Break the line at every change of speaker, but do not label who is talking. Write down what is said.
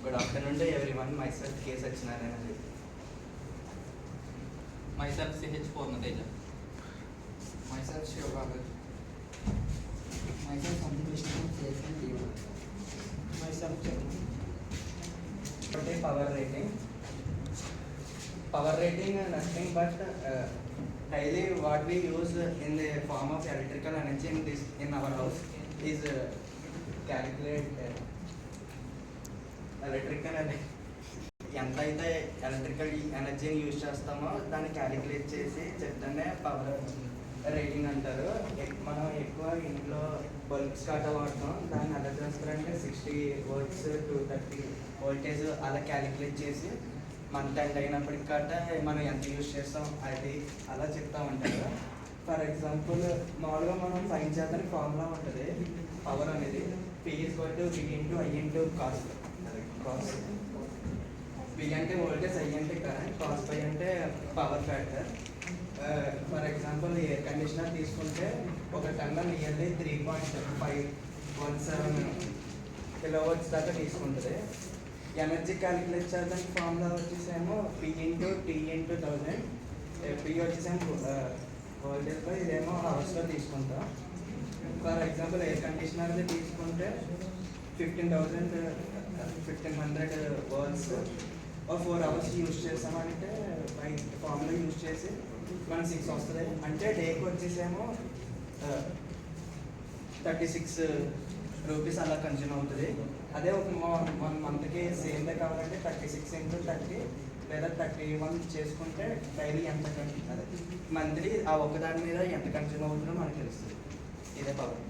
Good afternoon to everyone. Myself K. Sachinarayan.
Myself CH Purnateja.
Myself Shivabagar. Myself Sandeep Vishnu CSN TV. Myself Chairman.
Power rating. Power rating nothing but daily what we use in the form of electrical energy in our house is calculate electrical energy. ఎంత అయితే electrical ఎనర్జీని use చేస్తామో దాన్ని calculate చేసి చెప్తానే power rating అంటారు. మనం ఎక్కువ ఇంట్లో బల్బ్స్ కాటా వాడతాం. దాన్ని ఎలా చేస్తారంటే 60 volts 230 voltage అలా క్యాలిక్యులేట్ చేసి మంత్ ఎండ్ అయినప్పటికి కాటా మనం ఎంత యూజ్ చేస్తాం అది అలా చెప్తా ఉంటారు. ఫర్ ఎగ్జాంపుల్ మామూలుగా మనం ఫైన్ చేద్దానికి ఫార్ములా ఉంటుంది. పవర్ అనేది P = V × I × cos. V అంటే వోల్టేజ్, I అంటే కరెంట్, కాస్ బై అంటే power factor. For example air conditioner తీసుకుంటే ఒక టన్ను నియర్లీ 3.517 కిలోవాట్స్ దాకా తీసుకుంటుంది. ఎనర్జీ క్యాలిక్యులేట్ చేయడానికి ఫార్ములా వచ్చేసేమో P × T × 1000. P వచ్చేసేమో వోల్టేజ్ బై ఇదేమో అవర్స్లో తీసుకుంటాం. ఫర్ ఎగ్జాంపుల్ ఎయిర్ కండిషనర్ది తీసుకుంటే 1500 వాట్స్ 4 hours యూజ్ చేసామంటే ఫార్ములా యూజ్ చేసి మనకి 6 వస్తుంది. అంటే డేకి వచ్చేసేమో 36 రూపీస్ అలా కన్జ్యూమ్ అవుతుంది. అదే ఒక 1 మంత్కి సేమ్దే కావాలంటే 36 × 30 లేదా 31 చేసుకుంటే డైలీ ఎంత అదే మంత్లీ ఆ ఒక్కదాని మీద ఎంత కన్జ్యూమ్ అవుతుందో మనకు తెలుస్తుంది. ఇదే పవర్.